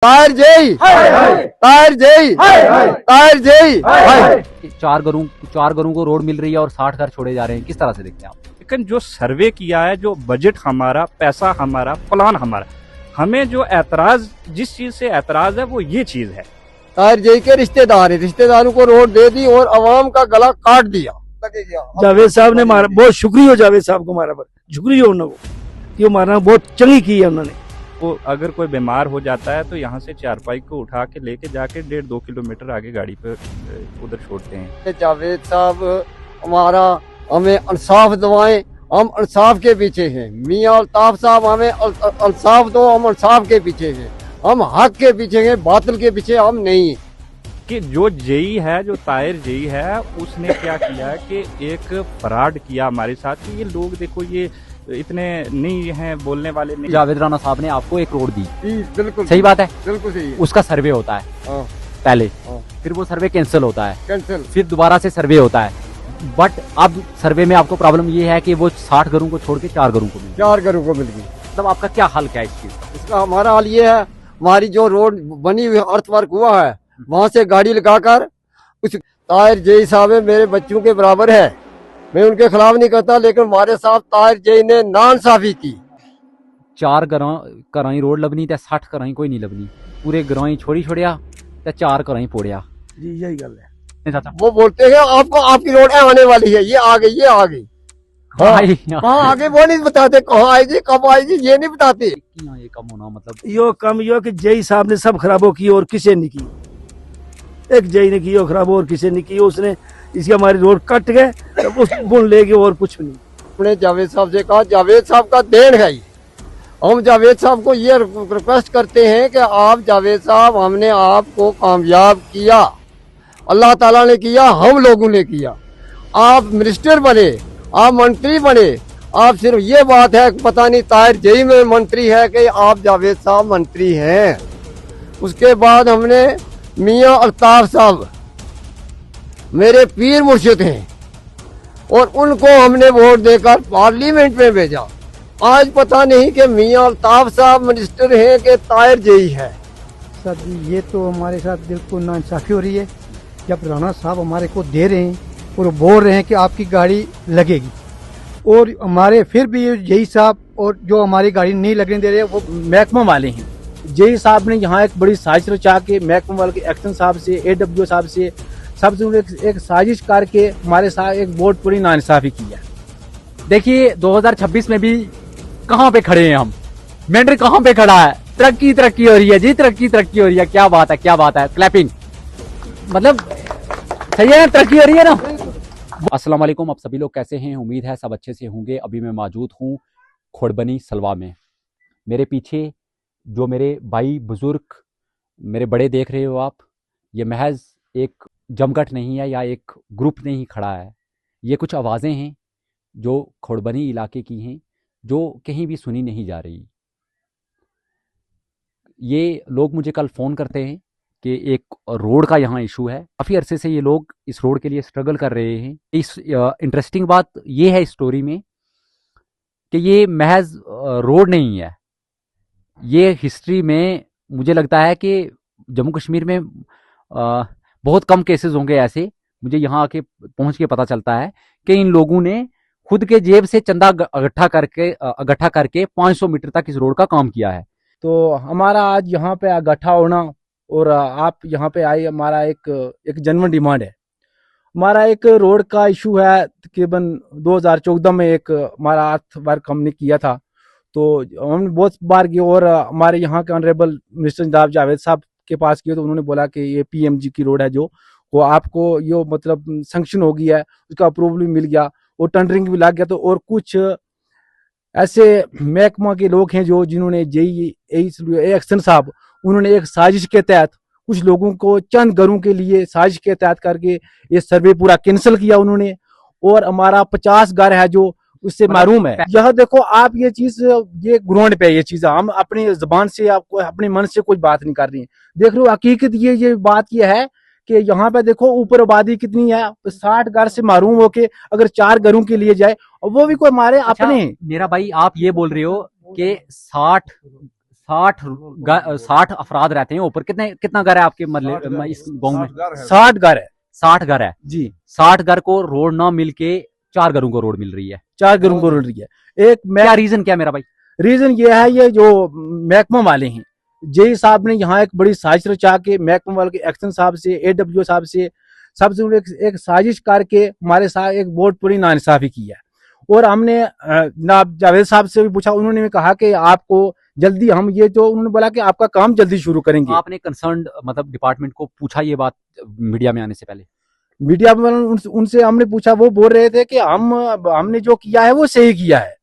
ताहिर जय, ताहिर जय, ताहिर जय। 4 घरों को रोड मिल रही है और 60 घर छोड़े जा रहे हैं, किस तरह से देखते हैं आप? लेकिन जो सर्वे किया है, जो बजट हमारा, पैसा हमारा, प्लान हमारा, हमें जो ऐतराज, जिस चीज से ऐतराज है वो ये चीज है। ताहिर जय के रिश्तेदार है, रिश्तेदारों को रोड दे दी और अवाम का गला काट दिया। जावेद साहब ने मारा, बहुत शुक्रिया जावेद साहब को मारा, पर शुक्रिया उन्होंने, ये मारना बहुत चंगी की है उन्होंने। वो अगर कोई बीमार हो जाता है तो यहाँ से चारपाई को उठा के लेके जाके 1.5-2 किलोमीटर आगे गाड़ी पे उधर छोड़ते हैं। जावेद साहब हमारा, हमें इंसाफ दवाएं, हम इंसाफ के पीछे हैं। मियां अल्ताफ साहब हमें इंसाफ दो, हम इंसाफ के पीछे हैं, हम हक के पीछे हैं, बातिल के पीछे हम नहीं। कि जो जेई है, जो ताहिर जेई है, उसने क्या किया है कि एक फ्रॉड किया हमारे साथ कि ये लोग देखो ये इतने नहीं हैं, बोलने वाले नहीं। जावेद राणा साहब ने आपको एक रोड दी, बिल्कुल सही बात है, बिल्कुल सही है। उसका सर्वे होता है हाँ, पहले, हाँ। फिर वो सर्वे कैंसिल होता है, कैंसिल, फिर दोबारा से सर्वे होता है। बट अब सर्वे में आपको प्रॉब्लम ये है कि वो 60 घरों को छोड़ के 4 घरों को मिल गई। 4 घरों को मिल गई। मतलब आपका क्या हल क्या है इस चीज का? इसका हमारा हाल ये है, हमारी जो रोड बनी हुई अर्थ वर्क हुआ है, वहां से गाड़ी लगाकर, उस ताहिर जय साहब मेरे बच्चों के बराबर है, मैं उनके खिलाफ नहीं करता, लेकिन हमारे साथ ताहिर जय ने नाइंसाफी की। 4 घराई रोड लबनी ते 60 घराई कोई नहीं लबनी, पूरे घराई छोड़ी छोड़िया ते 4 घराई पोड़िया। जी यही गल है। वो बोलते हैं आपको आपकी रोड आने वाली है, ये आ गई, ये आ गई। कहाँ आगे वो नहीं बताते, कहाँ आएगी, कब आएगी, ये नहीं बताते। ये कम होना मतलब यो कम यो कि जय साहब ने सब खराबो की और किसी ने की, एक जय ने की और खराबो और किसी ने की, उसने इसकी हमारी रोड कट गए तो उस बुन ले गए और कुछ भी नहीं। अपने जावेद साहब से कहा, जावेद साहब का देन है ये। हम जावेद साहब को ये रिक्वेस्ट करते हैं कि आप जावेद साहब, हमने आपको कामयाब किया, अल्लाह ताला ने किया, हम लोगों ने किया। आप मिनिस्टर बने, आप मंत्री बने, आप सिर्फ ये बात है पता नहीं ताहिर जय में मंत्री है कि आप जावेद साहब मंत्री हैं। उसके बाद हमने मियां अल्ताफ साहब मेरे पीर मुर्शिद हैं और उनको हमने वोट देकर पार्लियामेंट में भेजा। आज पता नहीं कि मियां अल्ताफ साहब मिनिस्टर हैं कि ताहिर जय है। सर जी, ये तो हमारे साथ बिल्कुल नाइंसाफी हो रही है। जब राणा साहब हमारे को दे रहे हैं और बोल रहे हैं कि आपकी गाड़ी लगेगी, और हमारे फिर भी जय साहब और जो हमारी गाड़ी नहीं लगने दे रहे वो महकमा वाले हैं। जय साहब ने यहाँ एक बड़ी साजिश रचा के महकमा वाले के एक्शन साहब से, AWO साहब से, सबसे एक साजिश करके हमारे साथ एक बहुत बड़ी नाइंसाफी की है। देखिए 2026 में भी कहाँ पे खड़े हैं हम, मेंढर कहाँ पे खड़ा है, तरक्की तरक्की हो रही है जी, तरक्की हो रही है। क्या बात है, क्या बात है, क्लैपिंग, मतलब सही है, तरक्की हो रही है ना। अस्सलाम वालेकुम, आप सभी लोग कैसे हैं? उम्मीद है सब अच्छे से होंगे। अभी मैं मौजूद हूँ खोड़बनी सलवा में। मेरे पीछे जो मेरे भाई बुजुर्ग, मेरे बड़े देख रहे हो आप, ये महज एक जमघट नहीं है या एक ग्रुप नहीं खड़ा है, ये कुछ आवाज़ें हैं जो खोड़बनी इलाके की हैं, जो कहीं भी सुनी नहीं जा रही। ये लोग मुझे कल फ़ोन करते हैं कि एक रोड का यहाँ इशू है। काफ़ी अरसे से ये लोग इस रोड के लिए स्ट्रगल कर रहे हैं। इस इंटरेस्टिंग बात ये है इस स्टोरी में कि ये महज रोड नहीं है, ये हिस्ट्री में मुझे लगता है कि जम्मू कश्मीर में बहुत कम केसेस होंगे ऐसे। मुझे यहाँ आके पहुँच के पता चलता है कि इन लोगों ने खुद के जेब से चंदा इकट्ठा करके 500 मीटर तक इस रोड का काम किया है। तो हमारा आज यहाँ पे इकट्ठा होना और आप यहाँ पे आए, हमारा एक जेन्युइन डिमांड है। हमारा एक रोड का इशू है, तकरीबन 2014 में एक हमारा अर्थ वर्क हमने किया था, तो हमने बहुत बार किया और हमारे यहाँ के ऑनरेबल मिनिस्टर जनाब जावेद साहब के पास किया, तो उन्होंने बोला कि ये PMG की रोड है, जो वो आपको ये मतलब सैंक्शन हो गया है, उसका अप्रूवल भी मिल गया और टेंडरिंग भी लग गया। तो और कुछ ऐसे महकमा के लोग हैं जो जिन्होंने एक्शन साहब, उन्होंने एक साजिश के तहत कुछ लोगों को चंद घरों के लिए साजिश के तहत करके ये सर्वे पूरा कैंसिल किया उन्होंने, और हमारा 50 घर है जो उससे महरूम है। यह देखो आप, ये चीज, ये ग्राउंड पे ये चीज, हम अपनी जबान से, आपको अपने मन से कोई बात नहीं कर रही है। देख लो हकीकत ये बात ये है कि यहाँ पे देखो ऊपर आबादी कितनी है, 60 घर से महरूम होके अगर 4 घरों के लिए जाए, वो भी कोई हमारे अपने। मेरा भाई, आप ये बोल रहे हो कि 60 60 अफराद रहते हैं ऊपर। कितना घर है आपके मतलब इस गांव में? 60 घर है 60 घर है जी। 60 घर को रोड ना मिलके 4 घरों को रोड मिल रही है। 4 घरों को रोड रही है। एक क्या रीजन क्या मेरा भाई? रीजन ये है, ये जो महकमा वाले हैं, जेई साहब ने यहाँ एक बड़ी साजिश रचा के महकमा वाले के एक्शन साहब से, AWO साहब से, सबसे एक साजिश करके हमारे साथ एक बहुत बड़ी नाइंसाफी की है। और हमने जनाब जावेद साहब से भी पूछा, उन्होंने भी कहा कि आपको जल्दी हम ये जो उन्होंने बोला कि आपका काम जल्दी शुरू करेंगे। आपने कंसर्न मतलब डिपार्टमेंट को पूछा ये बात मीडिया में आने से पहले? मीडिया में उनसे हमने पूछा, वो बोल रहे थे कि हमने जो किया है वो सही किया है।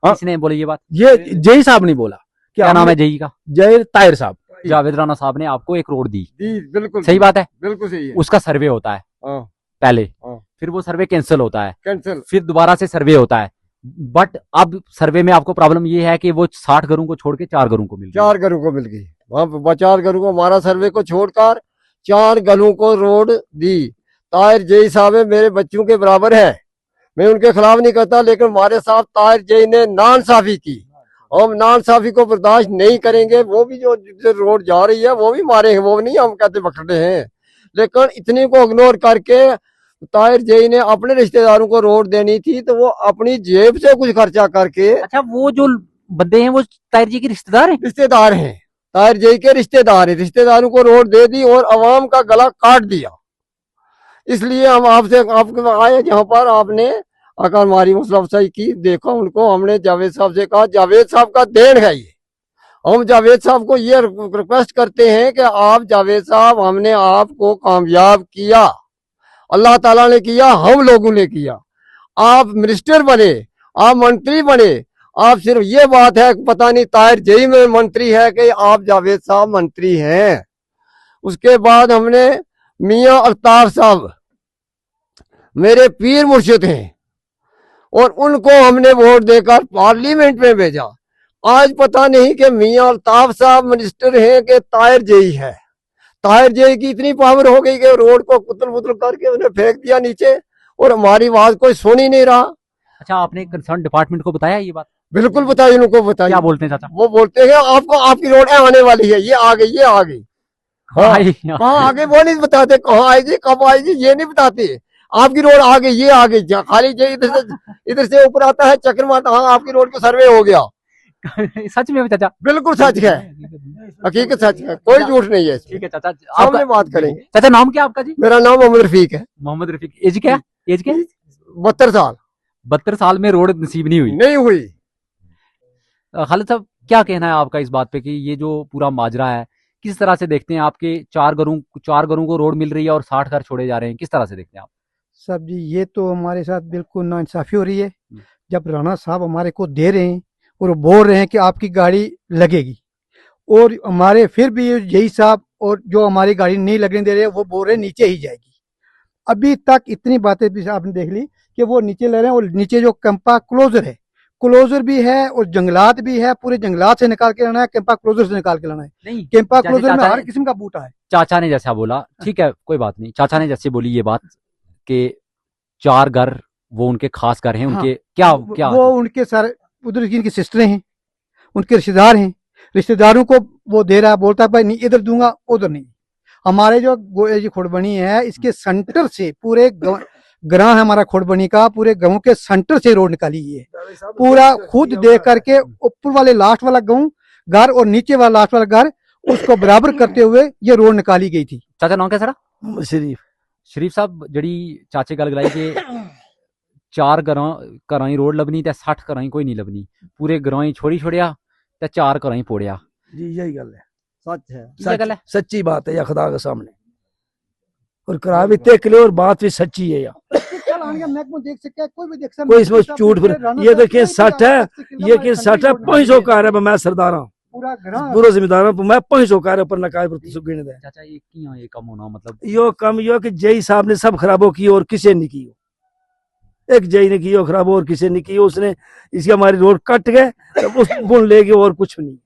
किसने बोली ये बात? ये जेई साहब ने बोला। क्या नाम है जेई का? जय ताहिर साहब। जावेद राणा साहब ने आपको एक रोड दी, बिल्कुल सही बात है? बिल्कुल सही है। उसका सर्वे होता है हाँ, पहले, हाँ। फिर वो सर्वे कैंसिल होता है, कैंसिल, फिर दोबारा से सर्वे होता है। बट अब सर्वे में आपको प्रॉब्लम ये है कि वो 60 घरों को छोड़ के 4 घरों को मिल गई। 4 घरों को मिल गई। वहाँ 4 घरों को हमारा सर्वे को छोड़कर 4 घरों को रोड दी। ताहिर जेई साहब मेरे बच्चों के बराबर है, मैं उनके खिलाफ नहीं करता, लेकिन हमारे साथ ताहिर जेई ने नाइंसाफी की। हम नाइंसाफी को बर्दाश्त नहीं करेंगे। वो भी जो रोड जा रही है वो भी मारेंगे, वो नहीं हम कहते पकड़े हैं, लेकिन इतने को इग्नोर करके ताहिर जेई ने अपने रिश्तेदारों को रोड देनी थी तो वो अपनी जेब से कुछ खर्चा करके। अच्छा, वो जो बंदे हैं वो ताहिर जी के रिश्तेदार हैं? रिश्तेदार हैं, ताहिर जेई के रिश्तेदार हैं, रिश्तेदारों को रोड दे दी और अवाम का गला काट दिया। इसलिए हम आपके आए जहाँ पर आपने आकर हमारी हौसला अफजाई की। देखो उनको हमने जावेद साहब से कहा, जावेद साहब का देन है ये। हम जावेद साहब को ये रिक्वेस्ट करते हैं कि आप जावेद साहब, हमने आपको कामयाब किया, अल्लाह ताला ने किया, हम लोगों ने किया। आप मिनिस्टर बने, आप मंत्री बने, आप सिर्फ ये बात है पता नहीं ताहिर जेई में मंत्री है कि आप जावेद साहब मंत्री हैं। उसके बाद हमने मियां अल्ताफ साहब मेरे पीर मुर्शिद हैं और उनको हमने वोट देकर पार्लियामेंट में भेजा। आज पता नहीं कि मियां अल्ताफ साहब मिनिस्टर हैं कि ताहिर जेई है। ताहिर जेई की इतनी पावर हो गई कि रोड को कुतल पुतल करके उन्हें फेंक दिया नीचे और हमारी आवाज कोई सुन ही नहीं रहा। अच्छा, आपने कंसर्न डिपार्टमेंट को बताया ये बात? बिल्कुल बताइए, उनको बताइए। क्या बोलते हैं चाचा? वो बोलते हैं आपको आपकी रोड आने वाली है, ये आ गई, ये आ गई। हाँ, कहाँ आगे वो नहीं बताते, कहाँ आएगी कब आएगी ये नहीं बताते। आपकी रोड आ गई, ये आ गई, खाली जो इधर से ऊपर आता है चक्कर मारता, हाँ आपकी रोड को सर्वे हो गया। सच में चाचा? बिल्कुल सच है, हकीकत सच है, कोई झूठ नहीं है। ठीक है चाचा, सामने बात करेंगे। चाचा नाम क्या आपका जी? मेरा नाम मोहम्मद रफीक है। मोहम्मद रफीक। एज क्या? एज क्या? 72 साल। 72 साल में रोड नसीब नहीं हुई? नहीं हुई। खालिद साहब, क्या कहना है आपका इस बात पे कि ये जो पूरा माजरा है किस तरह से देखते हैं? आपके 4 घरों को रोड मिल रही है और 60 घर छोड़े जा रहे हैं, किस तरह से देखते हैं आप? साहब जी, ये तो हमारे साथ बिल्कुल नाइंसाफी हो रही है। जब राणा साहब हमारे को दे रहे हैं और बोल रहे हैं कि आपकी गाड़ी लगेगी, और हमारे फिर भी यही साहब और जो हमारी गाड़ी नहीं लगने दे रहे हैं वो बोल रहे हैं नीचे ही जाएगी। अभी तक इतनी बातें भी आपने देख ली कि वो नीचे ले रहे हैं, और नीचे जो कैंपा क्लोजर है, क्लोजर भी है और जंगलात भी है, पूरे जंगलात से निकाल के लाना है, कैंपा क्लोजर से निकाल के लाना है। नहीं, कैंपा क्लोजर में हर किस्म का बूटा है। चाचा ने जैसा बोला, ठीक है कोई बात नहीं, चाचा ने जैसे बोली ये बात कि 4 घर वो उनके खास घर हैं, उनके हाँ, क्या वो उनके सारे उधर इनकी सिस्टरें हैं, उनके रिश्तेदार हैं, रिश्तेदारों को वो दे रहा है, बोलता है भाई नहीं इधर दूंगा उधर नहीं। हमारे जो खोड़बनी है इसके सेंटर से पूरे ग्रां है हमारा खोड़बनी का, पूरे गांव के सेंटर से रोड निकाली है, पूरा खुद देख करके ऊपर वाले लास्ट वाला गांव घर और नीचे वाला लास्ट वाला घर उसको बराबर करते हुए ये रोड निकाली गई थी। चाचा नाम क्या सरा? शरीफ साहब, जड़ी चाचे गल गलाई के 4 घरां ही रोड लबनी ते 60 घरां ही कोई नहीं लबनी, पूरे ग्रां ही छोड़ी छोड़िया ते 4 घरां ही पोड़िया। जी यही गल है, सच है, ये गल है, सच्ची बात है या खुदा के सामने, और करा भी तय के और बात भी सच्ची है यार। देख सकते हैं, कोई भी देख सकता है, कोई इसमें झूठ ये देखिए 60 है, ये कि 60 है 500 कार है, मैं सरदार हूँ पूरा ग्रां पूरा जिम्मेदार हूँ, मैं 500 कार पर नकाय पर गिने दे। चाचा ये क्यों ये कम होना मतलब? यो कम यो कि जय साहब ने सब खराबो की और किसी ने की, एक जय ने की खराब और किसी ने की, उसने इसकी हमारी रोड कट गए तब उस बुन ले गए और कुछ नहीं।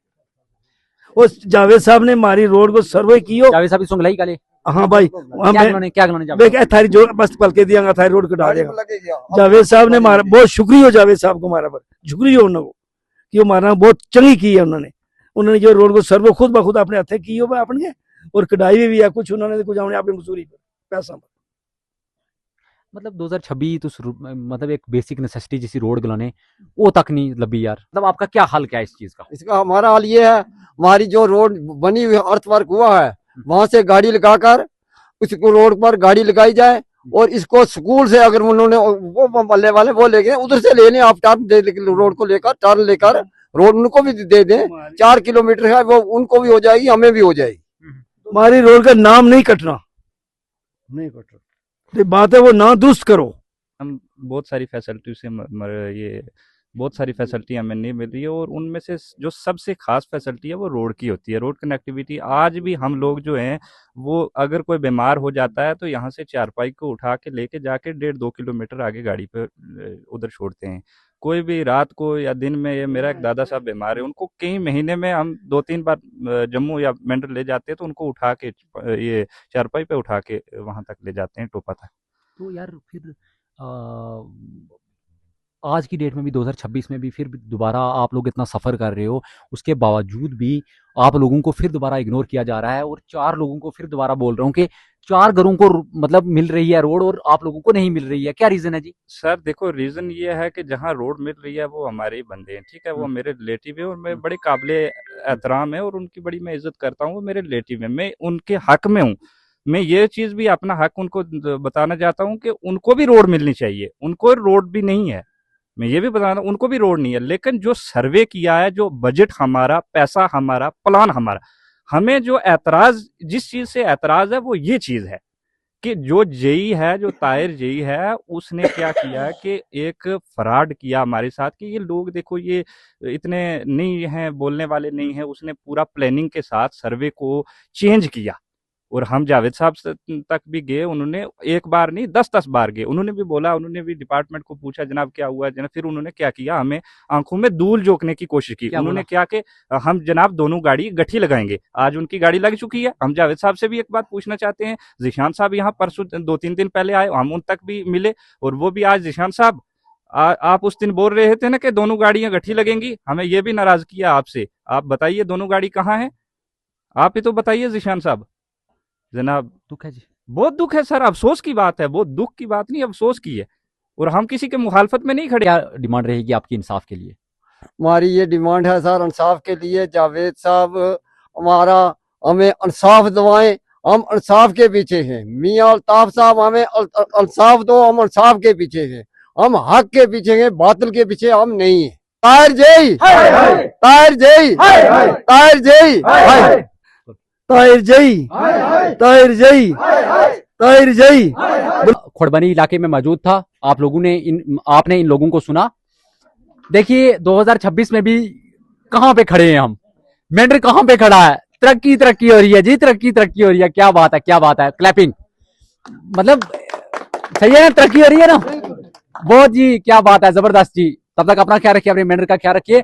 उस जावेद साहब ने हमारी रोड को सर्वे कियो। जावेद साहब सुंगलाई काले? हाँ भाई, क्या थारी जो बस पल के दिया थारी रोड कटा देगा। जावेद साहब ने हमारा बहुत शुक्रिया, जावेद साहब को हमारा पर शुक्रिया उन्होंने कि हमारा बहुत चंगी की है उन्होंने, उन्होंने जो रोड को सर्वे खुद ब खुद अपने हथे की हो अपने और कढ़ाई भी है कुछ उन्होंने कुछ हमने अपनी मजदूरी पर पैसा पर। मतलब 2026 तो मतलब एक बेसिक नेसेसिटी जैसी रोड गलाने वो तक नहीं लबी यार। मतलब आपका क्या हल क्या है इस चीज का? इसका हमारा हाल ये है, हमारी जो रोड बनी हुई अर्थवर्क हुआ है वहां से गाड़ी लगाकर उस रोड पर गाड़ी लगाई जाए और इसको स्कूल से अगर उन्होंने वो मल्ले वाले वो ले गए उधर से लेने आप टर्न रोड को लेकर टर्न लेकर रोड उनको भी दे दें। 4 किलोमीटर है वो उनको भी हो जाएगी हमें भी हो जाएगी। हमारी रोड का नाम नहीं कटना, नहीं कटना तो बात है वो ना दुरुस्त करो। हम बहुत सारी फैसिलिटी से ये बहुत सारी फैसिलिटी हमें नहीं मिल रही है और उनमें से जो सबसे खास फैसिलिटी है वो रोड की होती है। रोड कनेक्टिविटी आज भी हम लोग जो हैं वो अगर कोई बीमार हो जाता है तो यहाँ से चारपाई को उठा के लेके जाके 1.5-2 किलोमीटर आगे गाड़ी पे उधर छोड़ते हैं। कोई भी रात को या दिन में, ये मेरा एक दादा साहब बीमार है उनको कई महीने में हम 2-3 बार जम्मू या मेंढर ले जाते हैं तो उनको उठा के ये चारपाई पे उठा के वहां तक ले जाते हैं, टोपा तक। तो यार फिर आज की डेट में भी 2026 में भी फिर दोबारा आप लोग इतना सफ़र कर रहे हो, उसके बावजूद भी आप लोगों को फिर दोबारा इग्नोर किया जा रहा है और 4 लोगों को फिर दोबारा बोल रहा हूँ कि 4 घरों को मतलब मिल रही है रोड और आप लोगों को नहीं मिल रही है। क्या रीजन है जी? सर देखो, रीजन ये है कि जहाँ रोड मिल रही है वो हमारे ही बंदे हैं, ठीक है, वो मेरे रिलेटिव है और मैं बड़े काबिल एहतराम है और उनकी बड़ी मैं इज्जत करता हूँ। वो मेरे रिलेटिव है, मैं उनके हक में हूँ। मैं ये चीज भी अपना हक उनको बताना चाहता हूँ कि उनको भी रोड मिलनी चाहिए। उनको रोड भी नहीं है, मैं ये भी बताना, उनको भी रोड नहीं है। लेकिन जो सर्वे किया है, जो बजट हमारा, पैसा हमारा, प्लान हमारा, हमें जो ऐतराज, जिस चीज से ऐतराज है वो ये चीज है कि जो जेई है, जो ताहिर जेई है, उसने क्या किया है कि एक फ्रॉड किया हमारे साथ कि ये लोग देखो ये इतने नहीं हैं, बोलने वाले नहीं हैं। उसने पूरा प्लानिंग के साथ सर्वे को चेंज किया और हम जावेद साहब तक भी गए, उन्होंने एक बार नहीं 10-10 बार गए, उन्होंने भी बोला, उन्होंने भी डिपार्टमेंट को पूछा जनाब क्या हुआ जनाब। फिर उन्होंने क्या किया, हमें आंखों में धूल झोंकने की कोशिश की। उन्होंने क्या कि हम जनाब दोनों गाड़ी गठी लगाएंगे। आज उनकी गाड़ी लग चुकी है। हम जावेद साहब से भी एक बात पूछना चाहते हैं, जिशान साहब यहाँ परसों 2-3 दिन पहले आए, हम उन तक भी मिले और वो भी आज जिशान साहब आप उस दिन बोल रहे थे ना कि दोनों गाड़ियां गठी लगेंगी, हमें ये भी नाराज किया आपसे। आप बताइए दोनों गाड़ी कहाँ है, आप ही तो बताइए जिशान साहब। जनाब दुख है जी, बहुत दुख है सर, अफसोस की बात है, बहुत दुख की बात नहीं, अफसोस की है। और हम किसी के मुखालफत में नहीं खड़े। क्या डिमांड रहेगी आपकी इंसाफ के लिए? हमारी ये डिमांड है सर इंसाफ के लिए। जावेद साहब हमारा हमें इंसाफ दिलवाएं, हम इंसाफ के पीछे हैं। मियां अल्ताफ साहब हमें इंसाफ दो, हम इंसाफ के पीछे हैं। हम हक के पीछे हैं, बातिल के पीछे हम नहीं है। ताहिर जय, ताहिर जय, ताहिर जय, ताहिर जई, ताहिर जई, ताहिर जई। खोड़बनी इलाके में मौजूद था। आप लोगों ने आपने इन लोगों को सुना। देखिए 2026 में भी कहां पे खड़े हैं हम, मेंढर कहां पे खड़ा है। तरक्की तरक्की हो रही है जी, तरक्की तरक्की हो रही है। क्या बात है, क्या बात है, क्लैपिंग। मतलब सही है ना, तरक्की हो रही है ना, बहुत जी, क्या बात है, जबरदस्त जी। तब तक अपना ख्याल रखिए, अपने मेंढर का ख्याल रखिए।